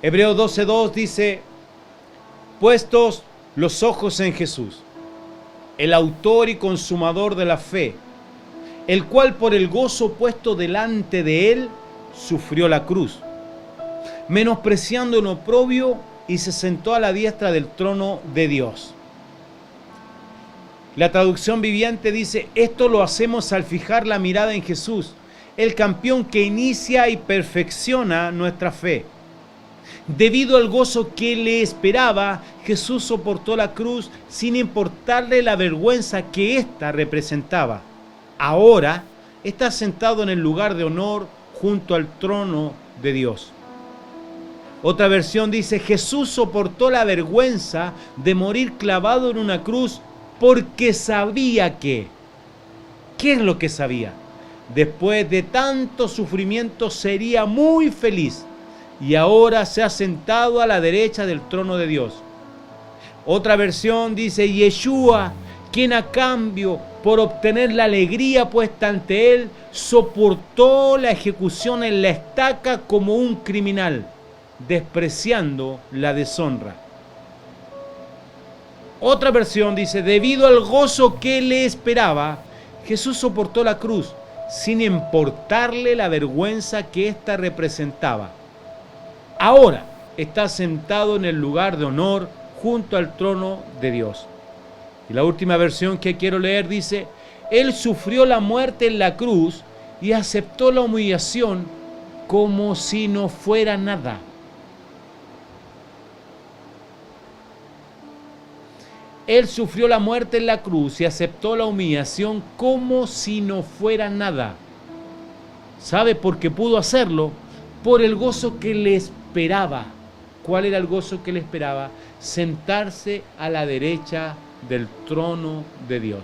Hebreos 12:2 dice, puestos los ojos en Jesús, el autor y consumador de la fe, el cual por el gozo puesto delante de él sufrió la cruz, menospreciando el oprobio, y se sentó a la diestra del trono de Dios. La traducción viviente dice, esto lo hacemos al fijar la mirada en Jesús, el campeón que inicia y perfecciona nuestra fe. Debido al gozo que le esperaba, Jesús soportó la cruz sin importarle la vergüenza que ésta representaba. Ahora está sentado en el lugar de honor junto al trono de Dios. Otra versión dice, Jesús soportó la vergüenza de morir clavado en una cruz porque sabía que... ¿Qué es lo que sabía? Después de tanto sufrimiento sería muy feliz y ahora se ha sentado a la derecha del trono de Dios. Otra versión dice, Yeshua, quien a cambio por obtener la alegría puesta ante él, soportó la ejecución en la estaca como un criminal, despreciando la deshonra. Otra versión dice, debido al gozo que le esperaba, Jesús soportó la cruz, sin importarle la vergüenza que ésta representaba. Ahora está sentado en el lugar de honor junto al trono de Dios. Y la última versión que quiero leer dice, Él sufrió la muerte en la cruz y aceptó la humillación como si no fuera nada. Él sufrió la muerte en la cruz y aceptó la humillación como si no fuera nada. ¿Sabe por qué pudo hacerlo? Por el gozo que le esperaba. ¿Cuál era el gozo que le esperaba? Sentarse a la derecha del trono de Dios.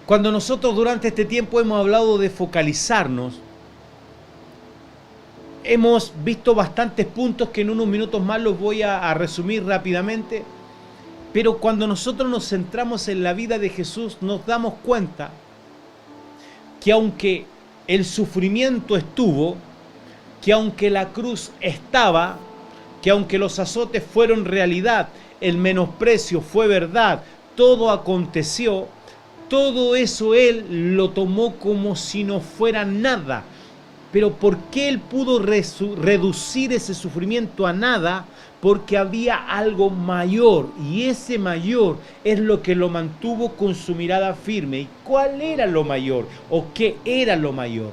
Cuando nosotros durante este tiempo hemos hablado de focalizarnos, hemos visto bastantes puntos que en unos minutos más los voy a resumir rápidamente. Pero cuando nosotros nos centramos en la vida de Jesús, nos damos cuenta que aunque el sufrimiento estuvo, que aunque la cruz estaba, que aunque los azotes fueron realidad, el menosprecio fue verdad, todo aconteció, todo eso Él lo tomó como si no fuera nada. Pero ¿por qué Él pudo reducir ese sufrimiento a nada? Porque había algo mayor, y ese mayor es lo que lo mantuvo con su mirada firme. ¿Y cuál era lo mayor? ¿O qué era lo mayor?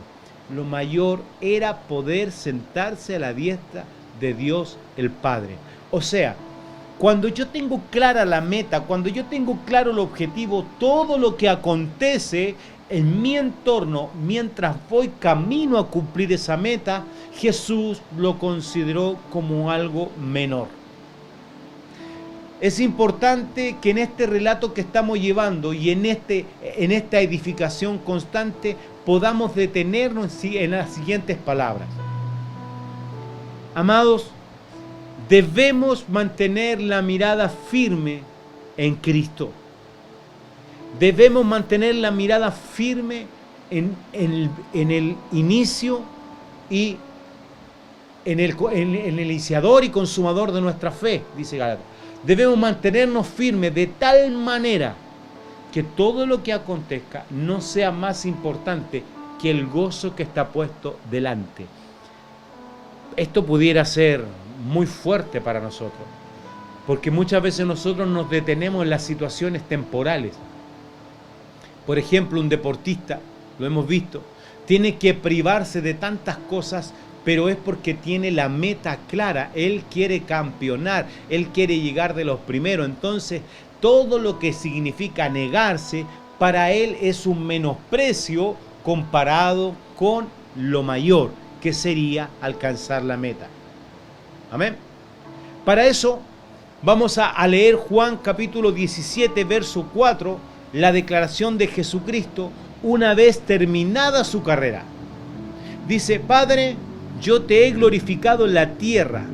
Lo mayor era poder sentarse a la diestra de Dios el Padre. O sea, cuando yo tengo clara la meta, cuando yo tengo claro el objetivo, todo lo que acontece en mi entorno, mientras voy camino a cumplir esa meta, Jesús lo consideró como algo menor. Es importante que en este relato que estamos llevando y en esta edificación constante podamos detenernos en las siguientes palabras. Amados, debemos mantener la mirada firme en Cristo. Debemos mantener la mirada firme en el inicio y en el iniciador y consumador de nuestra fe, dice Gálatas. Debemos mantenernos firmes de tal manera que todo lo que acontezca no sea más importante que el gozo que está puesto delante. Esto pudiera ser muy fuerte para nosotros, porque muchas veces nosotros nos detenemos en las situaciones temporales. Por ejemplo, un deportista, lo hemos visto, tiene que privarse de tantas cosas, pero es porque tiene la meta clara. Él quiere campeonar, él quiere llegar de los primeros. Entonces, todo lo que significa negarse, para él es un menosprecio comparado con lo mayor, que sería alcanzar la meta. Amén. Para eso, vamos a leer Juan capítulo 17, verso 4, la declaración de Jesucristo una vez terminada su carrera. Dice, Padre, yo te he glorificado en la tierra,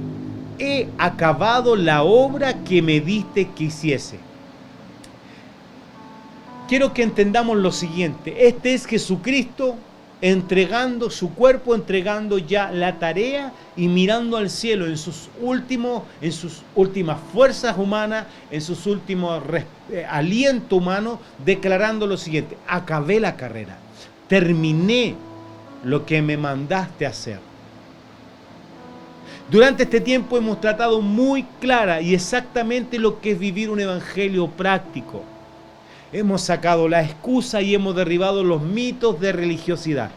he acabado la obra que me diste que hiciese. Quiero que entendamos lo siguiente, este es Jesucristo entregando su cuerpo, entregando ya la tarea y mirando al cielo en sus últimas fuerzas humanas, en sus últimos aliento humano, declarando lo siguiente: acabé la carrera, terminé lo que me mandaste a hacer. Durante este tiempo hemos tratado muy clara y exactamente lo que es vivir un evangelio práctico. Hemos sacado la excusa y hemos derribado los mitos de religiosidad.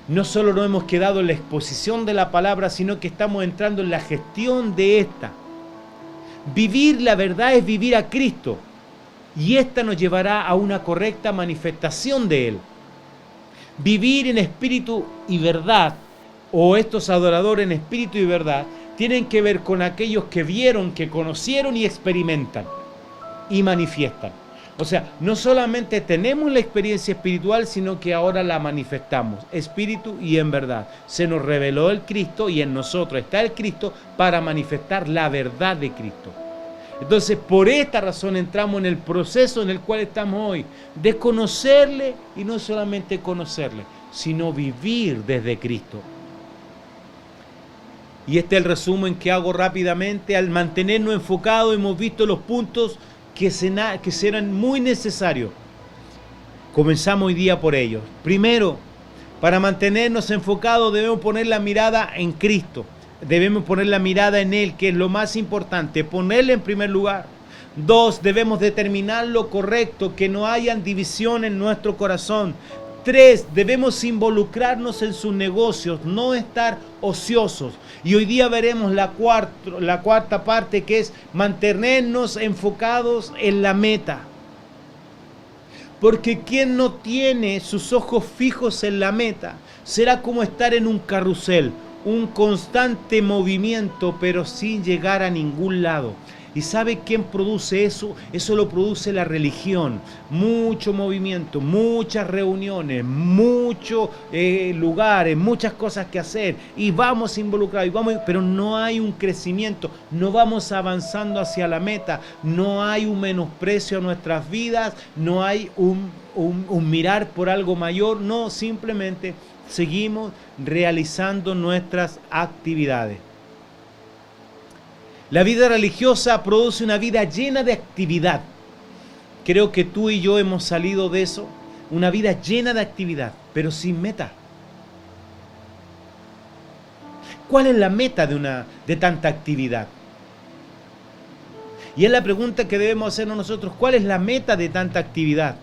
No solo nos hemos quedado en la exposición de la palabra, sino que estamos entrando en la gestión de esta. Vivir la verdad es vivir a Cristo, y esta nos llevará a una correcta manifestación de Él. Vivir en espíritu y verdad, o estos adoradores en espíritu y verdad, tienen que ver con aquellos que vieron, que conocieron y experimentan y manifiestan. O sea, no solamente tenemos la experiencia espiritual, sino que ahora la manifestamos, espíritu y en verdad. Se nos reveló el Cristo y en nosotros está el Cristo para manifestar la verdad de Cristo. Entonces, por esta razón entramos en el proceso en el cual estamos hoy, de conocerle, y no solamente conocerle, sino vivir desde Cristo. Y este es el resumen que hago rápidamente. Al mantenernos enfocados, hemos visto los puntos que serán muy necesarios. Comenzamos hoy día por ellos. Primero, para mantenernos enfocados debemos poner la mirada en Cristo. Debemos poner la mirada en Él, que es lo más importante, ponerle en primer lugar. 2, debemos determinar lo correcto, que no haya división en nuestro corazón. 3, debemos involucrarnos en sus negocios, no estar ociosos. Y hoy día veremos la cuarta parte, que es mantenernos enfocados en la meta. Porque quien no tiene sus ojos fijos en la meta, será como estar en un carrusel, un constante movimiento, pero sin llegar a ningún lado. ¿Y sabe quién produce eso? Eso lo produce la religión. Mucho movimiento, muchas reuniones, muchos lugares, muchas cosas que hacer. Y vamos involucrados, pero no hay un crecimiento, no vamos avanzando hacia la meta, no hay un menosprecio a nuestras vidas, no hay un mirar por algo mayor, no, simplemente seguimos realizando nuestras actividades. La vida religiosa produce una vida llena de actividad. Creo que tú y yo hemos salido de eso, una vida llena de actividad, pero sin meta. ¿Cuál es la meta de tanta actividad? Y es la pregunta que debemos hacernos nosotros: ¿cuál es la meta de tanta actividad?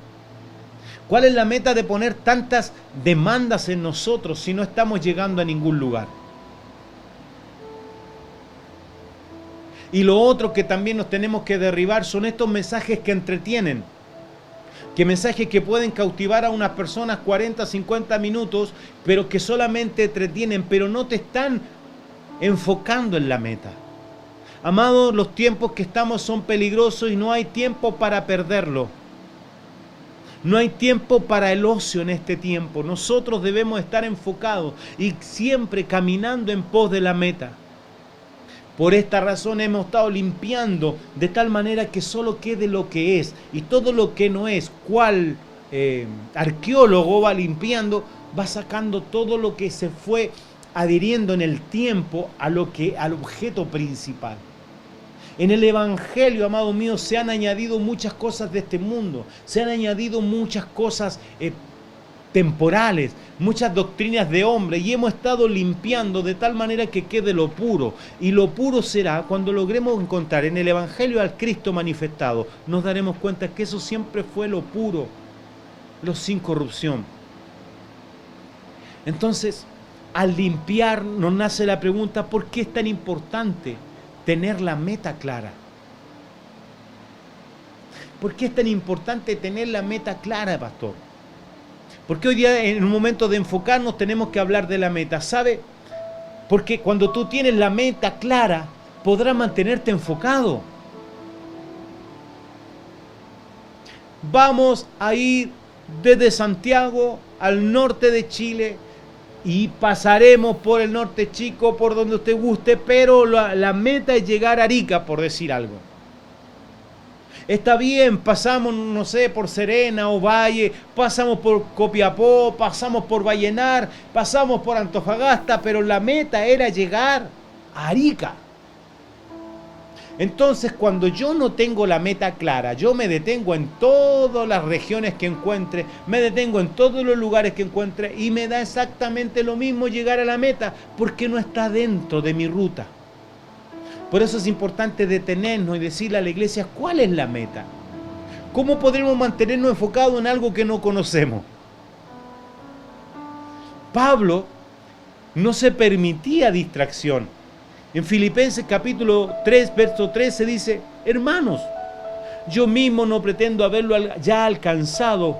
¿Cuál es la meta de poner tantas demandas en nosotros si no estamos llegando a ningún lugar? Y lo otro que también nos tenemos que derribar son estos mensajes que entretienen, mensajes que pueden cautivar a unas personas 40, 50 minutos, pero que solamente entretienen, pero no te están enfocando en la meta. Amados, los tiempos que estamos son peligrosos y no hay tiempo para perderlo. No hay tiempo para el ocio en este tiempo. Nosotros debemos estar enfocados y siempre caminando en pos de la meta. Por esta razón hemos estado limpiando de tal manera que solo quede lo que es, y todo lo que no es. ¿Cuál arqueólogo va limpiando? Va sacando todo lo que se fue adhiriendo en el tiempo al objeto principal. En el Evangelio, amado mío, se han añadido muchas cosas de este mundo, se han añadido muchas cosas temporales, muchas doctrinas de hombre, y hemos estado limpiando de tal manera que quede lo puro. Y lo puro será cuando logremos encontrar en el Evangelio al Cristo manifestado. Nos daremos cuenta que eso siempre fue lo puro, lo sin corrupción. Entonces, al limpiar nos nace la pregunta: ¿por qué es tan importante tener la meta clara? ¿Por qué es tan importante tener la meta clara, pastor? Porque hoy día, en un momento de enfocarnos, tenemos que hablar de la meta. ¿Sabe? Porque cuando tú tienes la meta clara, podrás mantenerte enfocado. Vamos a ir desde Santiago al norte de Chile y pasaremos por el norte chico, por donde usted guste, pero la meta es llegar a Arica, por decir algo. Está bien, pasamos, no sé, por Serena o Valle, pasamos por Copiapó, pasamos por Vallenar, pasamos por Antofagasta, pero la meta era llegar a Arica. Entonces, cuando yo no tengo la meta clara, yo me detengo en todas las regiones que encuentre, me detengo en todos los lugares que encuentre y me da exactamente lo mismo llegar a la meta porque no está dentro de mi ruta. Por eso es importante detenernos y decirle a la iglesia cuál es la meta. ¿Cómo podremos mantenernos enfocados en algo que no conocemos? Pablo no se permitía distracción. En Filipenses capítulo 3, verso 13 dice: hermanos, yo mismo no pretendo haberlo ya alcanzado,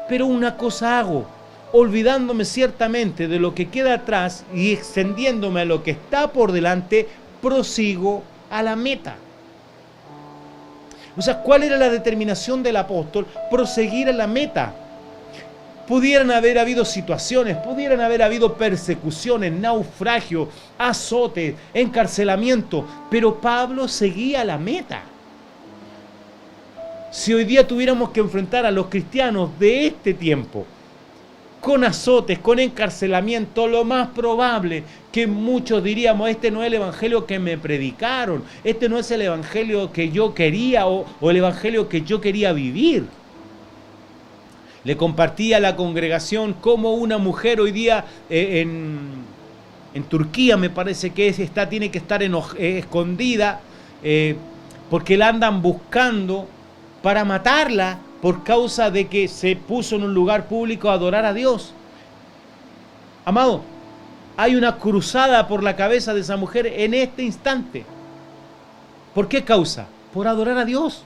pero una cosa hago, olvidándome ciertamente de lo que queda atrás y extendiéndome a lo que está por delante, prosigo a la meta. O sea, ¿cuál era la determinación del apóstol? Proseguir a la meta. Pudieran haber habido situaciones, pudieran haber habido persecuciones, naufragios, azotes, encarcelamiento, pero Pablo seguía la meta. Si hoy día tuviéramos que enfrentar a los cristianos de este tiempo con azotes, con encarcelamiento, lo más probable que muchos diríamos: este no es el evangelio que me predicaron, este no es el evangelio que yo quería o el evangelio que yo quería vivir. Le compartí a la congregación cómo una mujer hoy día en Turquía, me parece que tiene que estar escondida porque la andan buscando para matarla por causa de que se puso en un lugar público a adorar a Dios. Amado, hay una cruzada por la cabeza de esa mujer en este instante. ¿Por qué causa? Por adorar a Dios.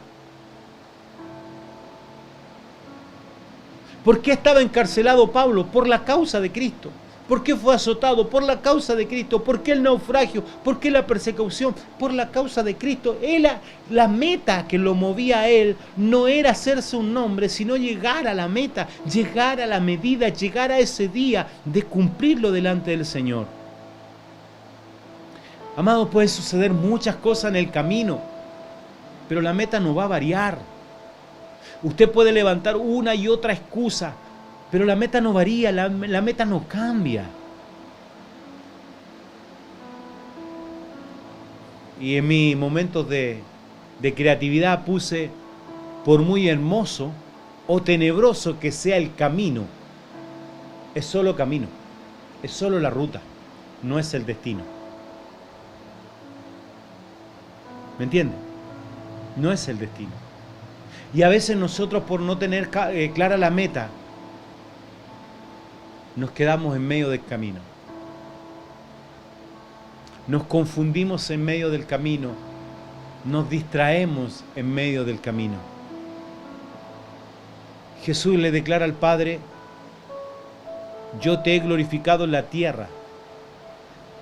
¿Por qué estaba encarcelado Pablo? Por la causa de Cristo. ¿Por qué fue azotado? Por la causa de Cristo. ¿Por qué el naufragio? ¿Por qué la persecución? Por la causa de Cristo. La meta que lo movía a él no era hacerse un nombre, sino llegar a la meta, llegar a la medida, llegar a ese día de cumplirlo delante del Señor. Amado, pueden suceder muchas cosas en el camino, pero la meta no va a variar. Usted puede levantar una y otra excusa, pero la meta no varía, la meta no cambia. Y en mis momentos de creatividad puse: por muy hermoso o tenebroso que sea el camino, es solo camino, es solo la ruta, no es el destino. ¿Me entiende? No es el destino. Y a veces nosotros, por no tener clara la meta, nos quedamos en medio del camino. Nos confundimos en medio del camino. Nos distraemos en medio del camino. Jesús le declara al Padre: yo te he glorificado en la tierra.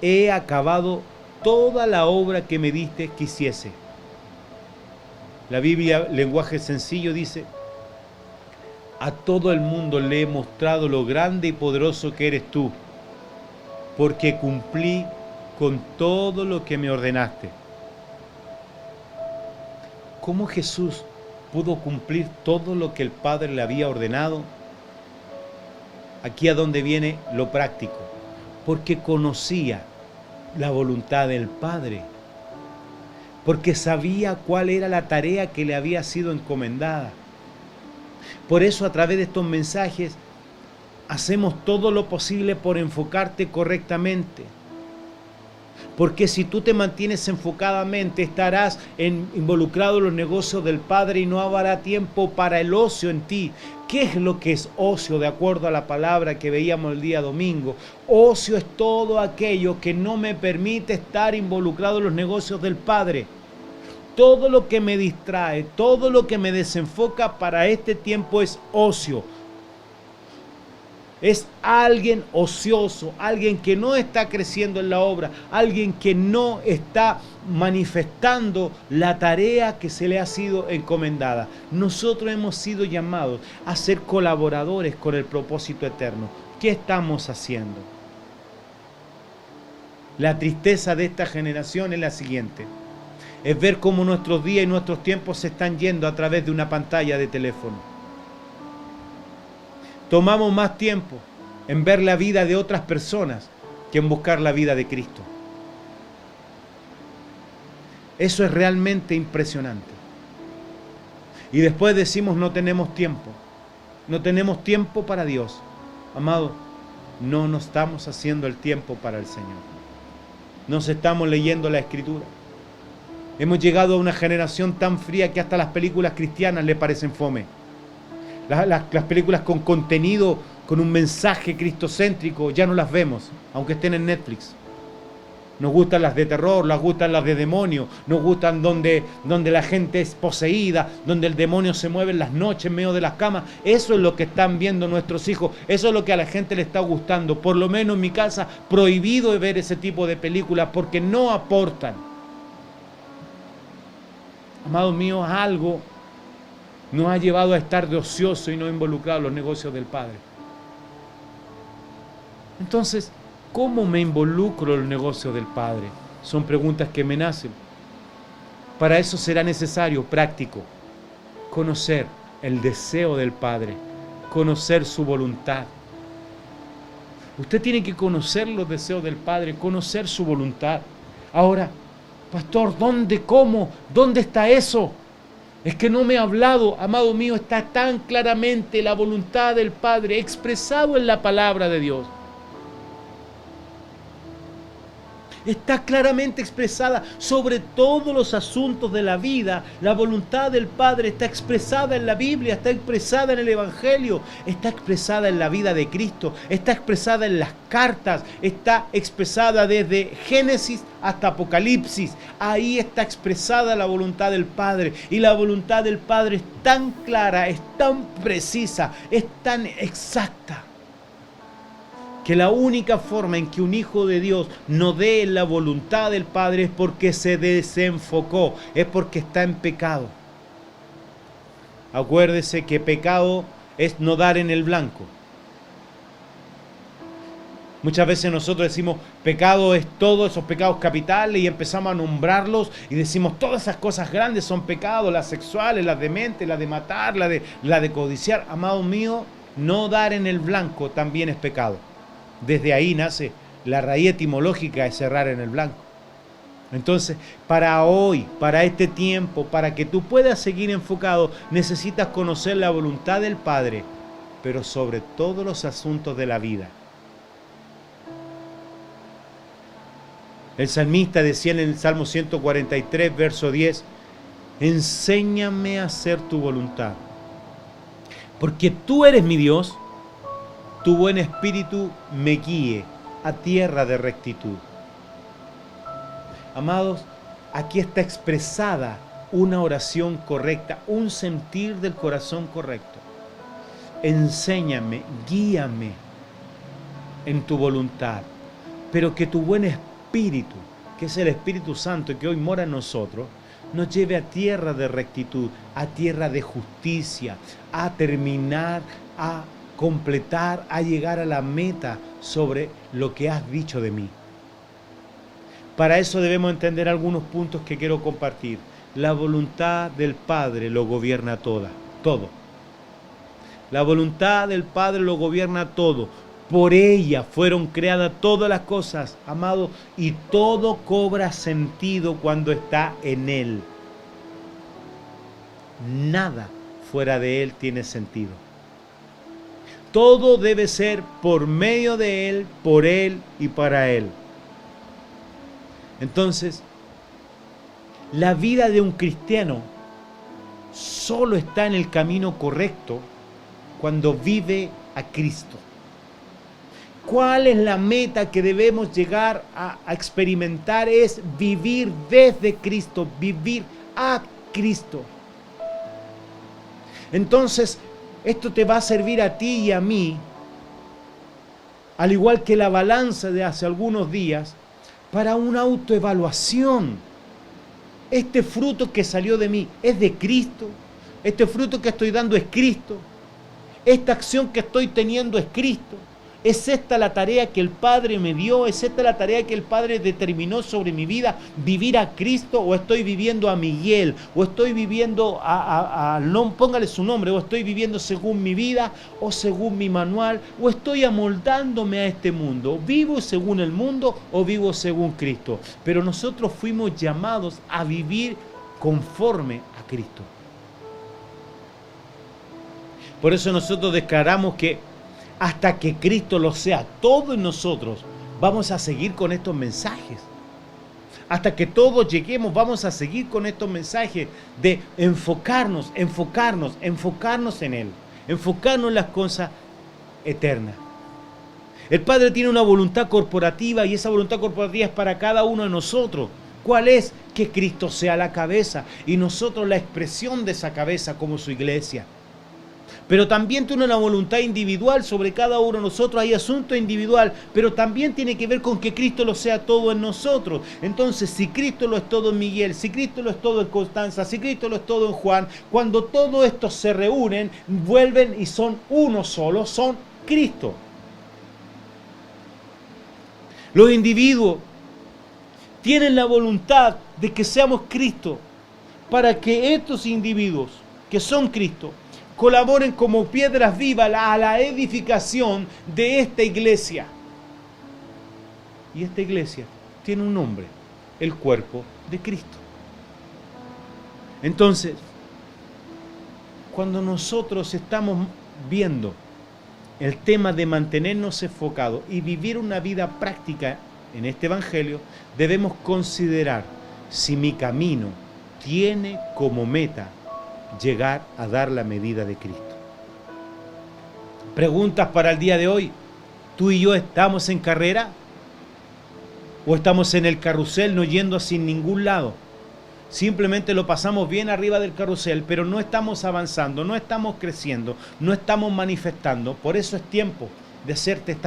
He acabado toda la obra que me diste que hiciese. La Biblia, lenguaje sencillo, dice: a todo el mundo le he mostrado lo grande y poderoso que eres tú, porque cumplí con todo lo que me ordenaste. ¿Cómo Jesús pudo cumplir todo lo que el Padre le había ordenado? Aquí a donde viene lo práctico. Porque conocía la voluntad del Padre. Porque sabía cuál era la tarea que le había sido encomendada. Por eso, a través de estos mensajes, hacemos todo lo posible por enfocarte correctamente. Porque si tú te mantienes enfocadamente, estarás involucrado en los negocios del Padre y no habrá tiempo para el ocio en ti. ¿Qué es lo que es ocio de acuerdo a la palabra que veíamos el día domingo? Ocio es todo aquello que no me permite estar involucrado en los negocios del Padre. Todo lo que me distrae, todo lo que me desenfoca para este tiempo es ocio. Es alguien ocioso, alguien que no está creciendo en la obra, alguien que no está manifestando la tarea que se le ha sido encomendada. Nosotros hemos sido llamados a ser colaboradores con el propósito eterno. ¿Qué estamos haciendo? La tristeza de esta generación es la siguiente. es ver cómo nuestros días y nuestros tiempos se están yendo a través de una pantalla de teléfono. Tomamos más tiempo en ver la vida de otras personas que en buscar la vida de Cristo. Eso es realmente impresionante. Y después decimos no tenemos tiempo. No tenemos tiempo para Dios. Amado, no nos estamos haciendo el tiempo para el Señor. Nos estamos leyendo la Escritura. Hemos llegado a una generación tan fría que hasta las películas cristianas le parecen fome. Las películas con contenido, con un mensaje cristocéntrico, ya no las vemos, aunque estén en Netflix. Nos gustan las de terror, nos gustan las de demonio, nos gustan donde la gente es poseída, donde el demonio se mueve en las noches en medio de las camas. Eso es lo que están viendo nuestros hijos, eso es lo que a la gente le está gustando. Por lo menos en mi casa, prohibido de ver ese tipo de películas porque no aportan. Amados míos, algo nos ha llevado a estar de ocioso y no involucrado en los negocios del Padre. Entonces, ¿cómo me involucro en el negocio del Padre? Son preguntas que me nacen. Para eso será necesario, práctico, conocer el deseo del Padre, conocer su voluntad. Usted tiene que conocer los deseos del Padre, conocer su voluntad. Ahora, pastor, ¿dónde, cómo? ¿Dónde está eso? Es que no me ha hablado, amado mío, está tan claramente la voluntad del Padre expresado en la palabra de Dios. Está claramente expresada sobre todos los asuntos de la vida. La voluntad del Padre está expresada en la Biblia, está expresada en el Evangelio, está expresada en la vida de Cristo, está expresada en las cartas, está expresada desde Génesis hasta Apocalipsis. Ahí está expresada la voluntad del Padre. Y la voluntad del Padre es tan clara, es tan precisa, es tan exacta, que la única forma en que un hijo de Dios no dé la voluntad del Padre es porque se desenfocó, es porque está en pecado. Acuérdese que pecado es no dar en el blanco. Muchas veces nosotros decimos pecado es todos esos pecados capitales y empezamos a nombrarlos y decimos todas esas cosas grandes son pecados, las sexuales, las de mente, las de matar, la de codiciar. Amado mío, no dar en el blanco también es pecado. Desde ahí nace la raíz etimológica de cerrar en el blanco. Entonces, para hoy, para este tiempo, para que tú puedas seguir enfocado, necesitas conocer la voluntad del Padre, pero sobre todos los asuntos de la vida. El salmista decía en el Salmo 143, verso 10, enséñame a hacer tu voluntad, porque tú eres mi Dios. Tu buen espíritu me guíe a tierra de rectitud. Amados, aquí está expresada una oración correcta, un sentir del corazón correcto. Enséñame, guíame en tu voluntad, pero que tu buen espíritu, que es el Espíritu Santo y que hoy mora en nosotros, nos lleve a tierra de rectitud, a tierra de justicia, a terminar, a completar, a llegar a la meta sobre lo que has dicho de mí. Para eso debemos entender algunos puntos que quiero compartir. La voluntad del Padre lo gobierna todo. La voluntad del Padre lo gobierna todo. Por ella fueron creadas todas las cosas, amado, y todo cobra sentido cuando está en Él. Nada fuera de Él tiene sentido. Todo debe ser por medio de Él, por Él y para Él. Entonces, la vida de un cristiano solo está en el camino correcto cuando vive a Cristo. ¿Cuál es la meta que debemos llegar a experimentar? Es vivir desde Cristo, vivir a Cristo. Entonces, esto te va a servir a ti y a mí, al igual que la balanza de hace algunos días, para una autoevaluación. Este fruto que salió de mí es de Cristo. Este fruto que estoy dando es Cristo. Esta acción que estoy teniendo es Cristo. ¿Es esta la tarea que el Padre me dio? ¿Es esta la tarea que el Padre determinó sobre mi vida? ¿Vivir a Cristo o estoy viviendo a Miguel? ¿O estoy viviendo no, póngale su nombre, o estoy viviendo según mi vida o según mi manual? ¿O estoy amoldándome a este mundo? ¿Vivo según el mundo o vivo según Cristo? Pero nosotros fuimos llamados a vivir conforme a Cristo. Por eso nosotros declaramos que hasta que Cristo lo sea todo en nosotros, vamos a seguir con estos mensajes. Hasta que todos lleguemos, vamos a seguir con estos mensajes de enfocarnos en Él, enfocarnos en las cosas eternas. El Padre tiene una voluntad corporativa y esa voluntad corporativa es para cada uno de nosotros. ¿Cuál es? Que Cristo sea la cabeza y nosotros la expresión de esa cabeza como su iglesia. Pero también tiene una voluntad individual sobre cada uno de nosotros, hay asunto individual, pero también tiene que ver con que Cristo lo sea todo en nosotros. Entonces, si Cristo lo es todo en Miguel, si Cristo lo es todo en Constanza, si Cristo lo es todo en Juan, cuando todos estos se reúnen, vuelven y son uno solo, son Cristo. Los individuos tienen la voluntad de que seamos Cristo, para que estos individuos que son Cristo colaboren como piedras vivas a la edificación de esta iglesia. Y esta iglesia tiene un nombre, el cuerpo de Cristo. Entonces, cuando nosotros estamos viendo el tema de mantenernos enfocados y vivir una vida práctica en este evangelio, debemos considerar si mi camino tiene como meta llegar a dar la medida de Cristo. Preguntas para el día de hoy. ¿Tú y yo estamos en carrera? ¿O estamos en el carrusel no yendo sin ningún lado? Simplemente lo pasamos bien arriba del carrusel, pero no estamos avanzando, no estamos creciendo, no estamos manifestando. Por eso es tiempo de hacerte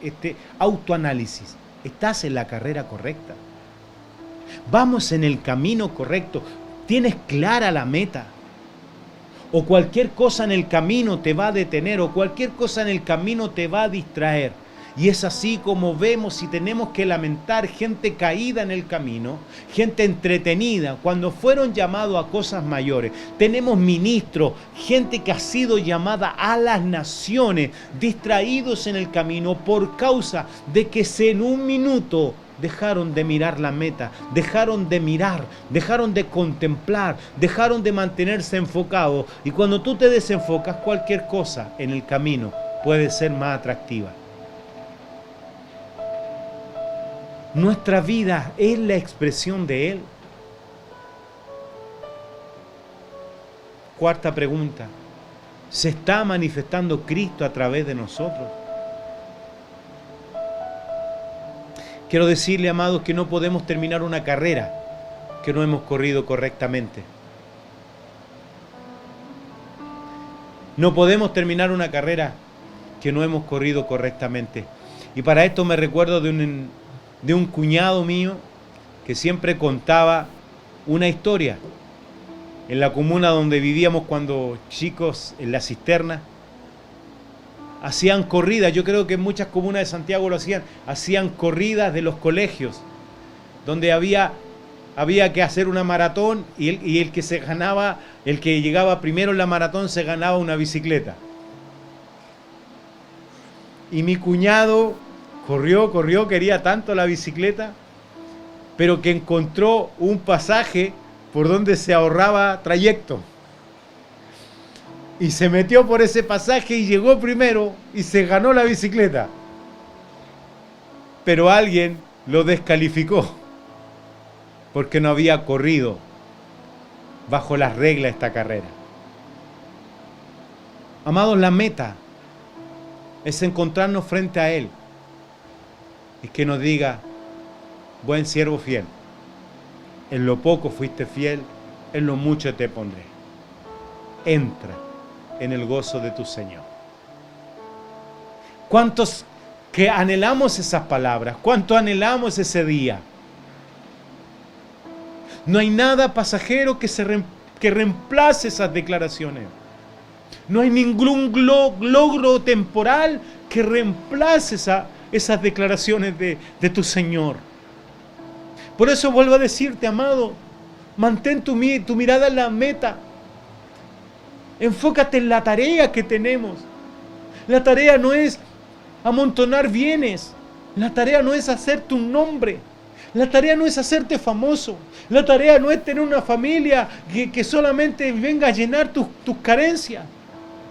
este autoanálisis. ¿Estás en la carrera correcta? ¿Vamos en el camino correcto? ¿Tienes clara la meta? ¿O cualquier cosa en el camino te va a detener? ¿O cualquier cosa en el camino te va a distraer? Y es así como vemos y tenemos que lamentar gente caída en el camino, gente entretenida, cuando fueron llamados a cosas mayores. Tenemos ministros, gente que ha sido llamada a las naciones, distraídos en el camino por causa de que en un minuto dejaron de mirar la meta, dejaron de mirar, dejaron de contemplar, dejaron de mantenerse enfocados. Y cuando tú te desenfocas, cualquier cosa en el camino puede ser más atractiva. Nuestra vida es la expresión de Él. Cuarta pregunta. ¿Se está manifestando Cristo a través de nosotros? Quiero decirle, amados, que no podemos terminar una carrera que no hemos corrido correctamente. No podemos terminar una carrera que no hemos corrido correctamente. Y para esto me recuerdo de un cuñado mío que siempre contaba una historia en la comuna donde vivíamos cuando chicos, en la cisterna. Hacían corridas, yo creo que en muchas comunas de Santiago lo hacían corridas de los colegios, donde había que hacer una maratón y el que se ganaba, el que llegaba primero en la maratón se ganaba una bicicleta. Y mi cuñado corrió, quería tanto la bicicleta, pero que encontró un pasaje por donde se ahorraba trayecto. Y se metió por ese pasaje y llegó primero y se ganó la bicicleta. Pero alguien lo descalificó porque no había corrido bajo las reglas de esta carrera. Amados, la meta es encontrarnos frente a Él y que nos diga: buen siervo fiel, en lo poco fuiste fiel, en lo mucho te pondré. Entra en el gozo de tu Señor. ¿Cuántos que anhelamos esas palabras? ¿Cuánto anhelamos ese día? No hay nada pasajero que reemplace esas declaraciones. No hay ningún logro temporal que reemplace esas declaraciones de tu Señor. Por eso vuelvo a decirte, amado, mantén tu mirada en la meta. Enfócate en la tarea que tenemos. La tarea no es amontonar bienes. La tarea no es hacerte un nombre. La tarea no es hacerte famoso. La tarea no es tener una familia que solamente venga a llenar tus carencias.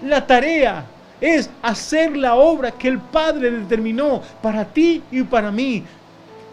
La tarea es hacer la obra que el Padre determinó para ti y para mí.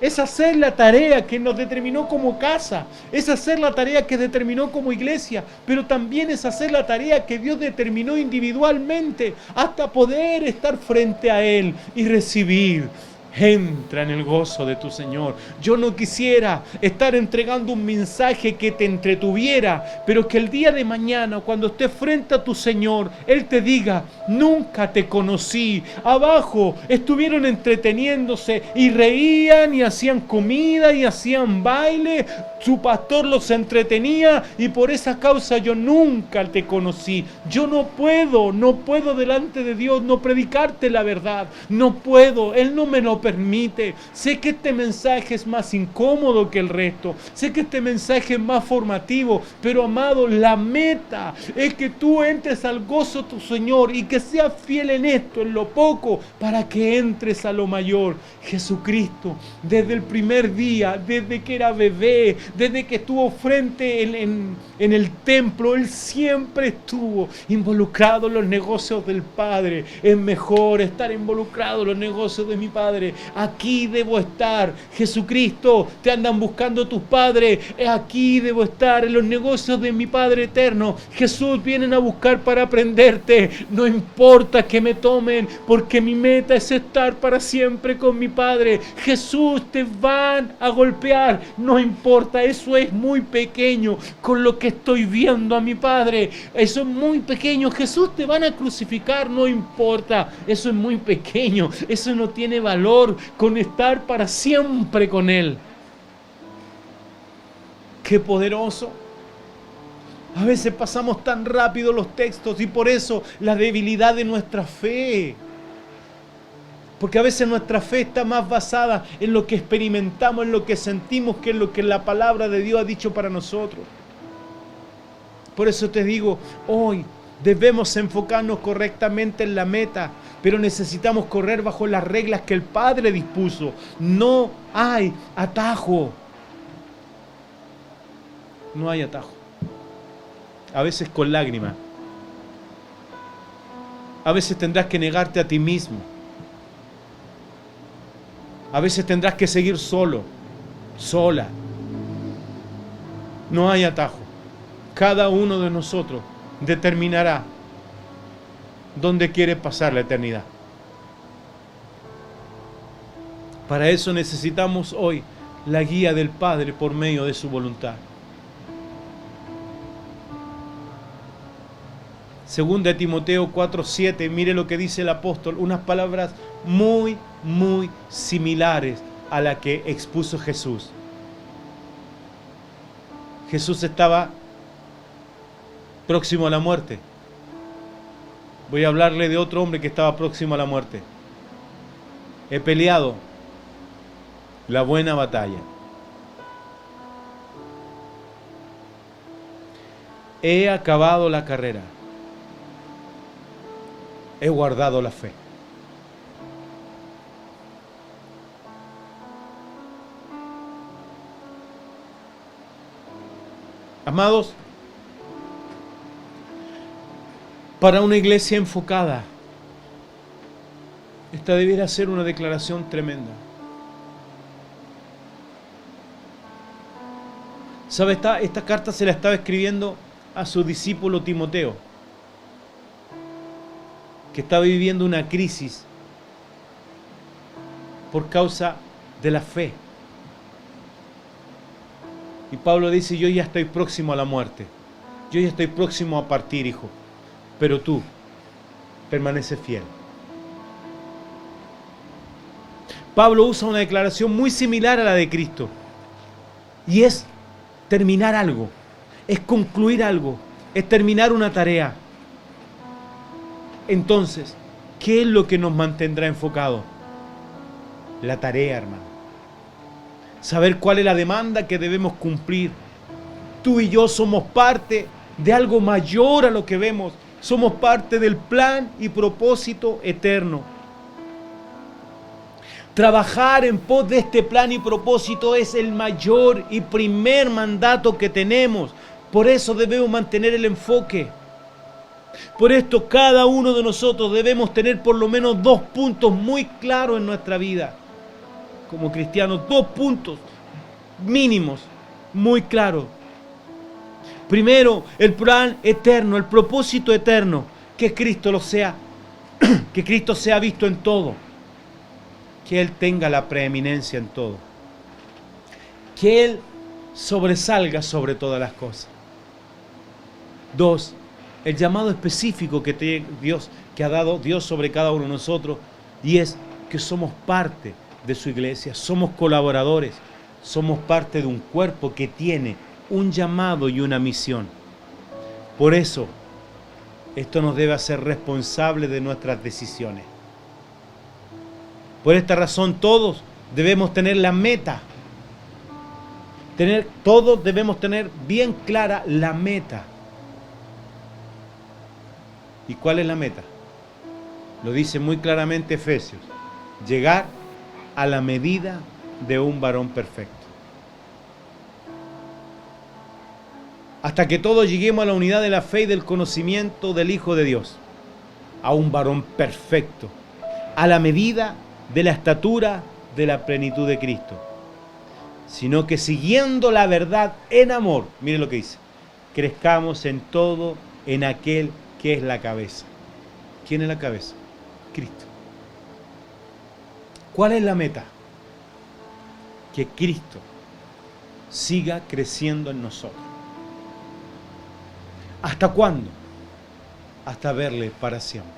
Es hacer la tarea que nos determinó como casa. Es hacer la tarea que determinó como iglesia. Pero también es hacer la tarea que Dios determinó individualmente hasta poder estar frente a Él y recibir. Entra en el gozo de tu Señor. Yo no quisiera estar entregando un mensaje que te entretuviera, pero que el día de mañana, cuando estés frente a tu Señor, Él te diga: nunca te conocí. Abajo estuvieron entreteniéndose y reían y hacían comida y hacían baile. Su pastor los entretenía y por esa causa yo nunca te conocí. Yo no puedo delante de Dios no predicarte la verdad. No puedo, Él no me lo permite. Sé que este mensaje es más incómodo que el resto. Sé que este mensaje es más formativo. Pero amado, la meta es que tú entres al gozo de tu Señor y que seas fiel en esto, en lo poco, para que entres a lo mayor. Jesucristo, desde el primer día, desde que era bebé, desde que estuvo frente en el templo, Él siempre estuvo involucrado en los negocios del Padre. Es mejor estar involucrado en los negocios de mi Padre. Aquí debo estar. Jesucristo, te andan buscando tus padres. Aquí debo estar en los negocios de mi Padre eterno. Jesús, vienen a buscar para aprenderte. No importa que me tomen, porque mi meta es estar para siempre con mi Padre. Jesús, te van a golpear. No importa, eso es muy pequeño con lo que estoy viendo a mi Padre. Eso es muy pequeño. Jesús, te van a crucificar. No importa, eso es muy pequeño. Eso no tiene valor con estar para siempre con Él. ¡Qué poderoso! A veces pasamos tan rápido los textos y por eso la debilidad de nuestra fe. Porque a veces nuestra fe está más basada en lo que experimentamos, en lo que sentimos, que en lo que la palabra de Dios ha dicho para nosotros. Por eso te digo, hoy debemos enfocarnos correctamente en la meta, pero necesitamos correr bajo las reglas que el Padre dispuso. No hay atajo. No hay atajo. A veces con lágrimas. A veces tendrás que negarte a ti mismo. A veces tendrás que seguir solo, sola. No hay atajo. Cada uno de nosotros determinará dónde quiere pasar la eternidad. Para eso necesitamos hoy la guía del Padre por medio de su voluntad. Segunda de Timoteo 4:7, mire lo que dice el apóstol, unas palabras muy similares a la que expuso Jesús. Jesús estaba próximo a la muerte. Voy a hablarle de otro hombre que estaba próximo a la muerte. He peleado la buena batalla. He acabado la carrera. He guardado la fe. Amados, para una iglesia enfocada, esta debiera ser una declaración tremenda. ¿Sabe? Esta carta se la estaba escribiendo a su discípulo Timoteo, que estaba viviendo una crisis por causa de la fe. Y Pablo dice, yo ya estoy próximo a la muerte. Yo ya estoy próximo a partir, hijo. Pero tú, permanece fiel. Pablo usa una declaración muy similar a la de Cristo. Y es terminar algo. Es concluir algo. Es terminar una tarea. Entonces, ¿qué es lo que nos mantendrá enfocados? La tarea, hermano. Saber cuál es la demanda que debemos cumplir. Tú y yo somos parte de algo mayor a lo que vemos. Somos parte del plan y propósito eterno. Trabajar en pos de este plan y propósito es el mayor y primer mandato que tenemos. Por eso debemos mantener el enfoque. Por esto cada uno de nosotros debemos tener por lo menos 2 puntos muy claros en nuestra vida. Como cristianos, 2 puntos mínimos muy claros. Primero, el plan eterno, el propósito eterno, que Cristo lo sea, que Cristo sea visto en todo, que Él tenga la preeminencia en todo, que Él sobresalga sobre todas las cosas. 2, el llamado específico que ha dado Dios sobre cada uno de nosotros, y es que somos parte de su iglesia, somos colaboradores, somos parte de un cuerpo que tiene un llamado y una misión. Por eso, esto nos debe hacer responsables de nuestras decisiones. Por esta razón, todos debemos tener la meta. Todos debemos tener bien clara la meta. ¿Y cuál es la meta? Lo dice muy claramente Efesios: llegar a la medida de un varón perfecto. Hasta que todos lleguemos a la unidad de la fe y del conocimiento del Hijo de Dios, a un varón perfecto, a la medida de la estatura de la plenitud de Cristo, sino que siguiendo la verdad en amor, mire lo que dice, crezcamos en todo en aquel que es la cabeza. ¿Quién es la cabeza? Cristo. ¿Cuál es la meta? Que Cristo siga creciendo en nosotros. ¿Hasta cuándo? Hasta verle para siempre.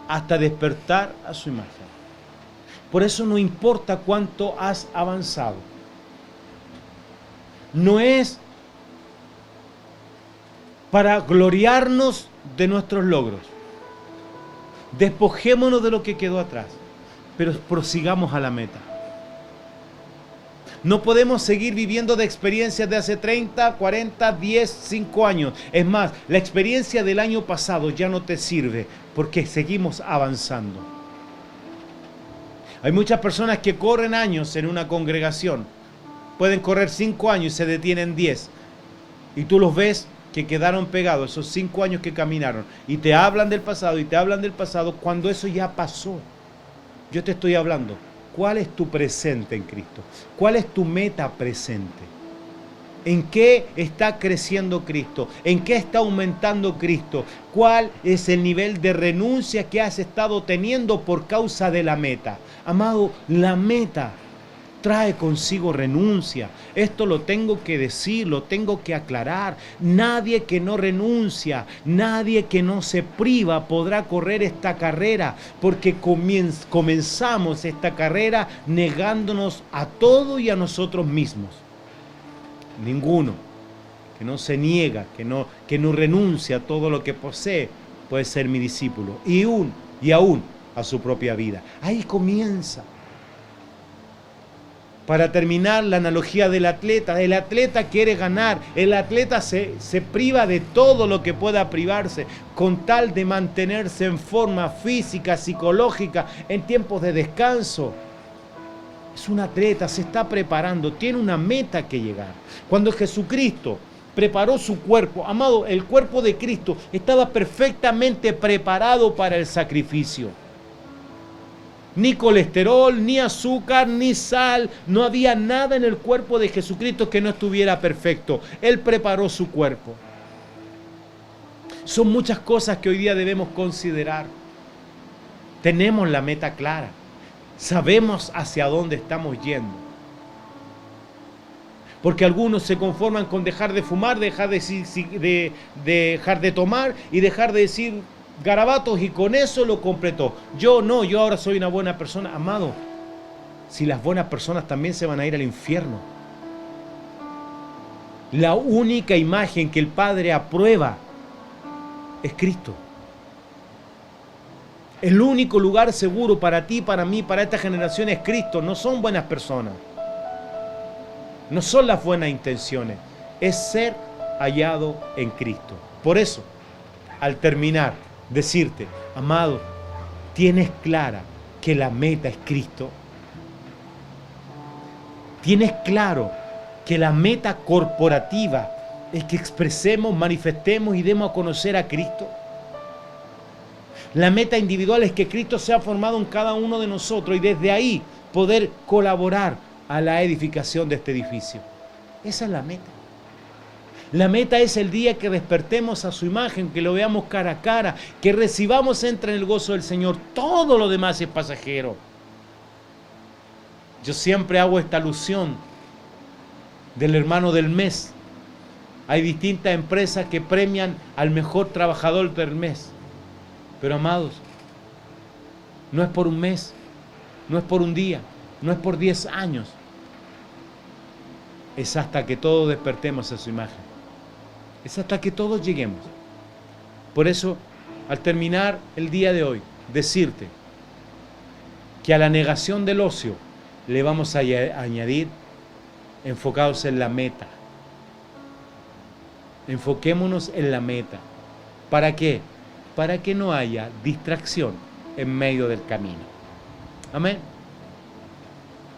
Hasta despertar a su imagen. Por eso no importa cuánto has avanzado. No es para gloriarnos de nuestros logros. Despojémonos de lo que quedó atrás, pero prosigamos a la meta. No podemos seguir viviendo de experiencias de hace 30, 40, 10, 5 años. Es más, la experiencia del año pasado ya no te sirve porque seguimos avanzando. Hay muchas personas que corren años en una congregación. Pueden correr 5 años y se detienen 10. Y tú los ves que quedaron pegados esos 5 años que caminaron. Y te hablan del pasado y te hablan del pasado cuando eso ya pasó. Yo te estoy hablando. ¿Cuál es tu presente en Cristo? ¿Cuál es tu meta presente? ¿En qué está creciendo Cristo? ¿En qué está aumentando Cristo? ¿Cuál es el nivel de renuncia que has estado teniendo por causa de la meta? Amado, la meta trae consigo renuncia. Esto lo tengo que decir, lo tengo que aclarar. Nadie que no renuncia, nadie que no se priva podrá correr esta carrera, porque comenzamos esta carrera negándonos a todo y a nosotros mismos. Ninguno que no se niega, que no renuncia a todo lo que posee, puede ser mi discípulo, y aún a su propia vida. Ahí comienza. Para terminar, la analogía del atleta. El atleta quiere ganar. El atleta se priva de todo lo que pueda privarse con tal de mantenerse en forma física, psicológica, en tiempos de descanso. Es un atleta, se está preparando, tiene una meta que llegar. Cuando Jesucristo preparó su cuerpo, amado, el cuerpo de Cristo estaba perfectamente preparado para el sacrificio. Ni colesterol, ni azúcar, ni sal. No había nada en el cuerpo de Jesucristo que no estuviera perfecto. Él preparó su cuerpo. Son muchas cosas que hoy día debemos considerar. Tenemos la meta clara. Sabemos hacia dónde estamos yendo. Porque algunos se conforman con dejar de fumar, dejar de tomar y dejar de decir garabatos, y con eso lo completó. Yo ahora soy una buena persona. Amado, si las buenas personas también se van a ir al infierno. La única imagen que el Padre aprueba es Cristo. El único lugar seguro para ti, para mí, para esta generación es Cristo. No son buenas personas. No son las buenas intenciones. Es ser hallado en Cristo. Por eso, al terminar, decirte, amado, ¿tienes clara que la meta es Cristo? ¿Tienes claro que la meta corporativa es que expresemos, manifestemos y demos a conocer a Cristo? La meta individual es que Cristo sea formado en cada uno de nosotros y desde ahí poder colaborar a la edificación de este edificio. Esa es la meta. La meta es el día que despertemos a su imagen, que lo veamos cara a cara, que recibamos entre en el gozo del Señor. Todo lo demás es pasajero. Yo siempre hago esta alusión del hermano del mes. Hay distintas empresas que premian al mejor trabajador del mes. Pero amados, no es por un mes, no es por un día, no es por 10 años. Es hasta que todos despertemos a su imagen. Es hasta que todos lleguemos. Por eso, al terminar el día de hoy, decirte que a la negación del ocio le vamos a añadir enfocados en la meta. Enfoquémonos en la meta. ¿Para qué? Para que no haya distracción en medio del camino. Amén.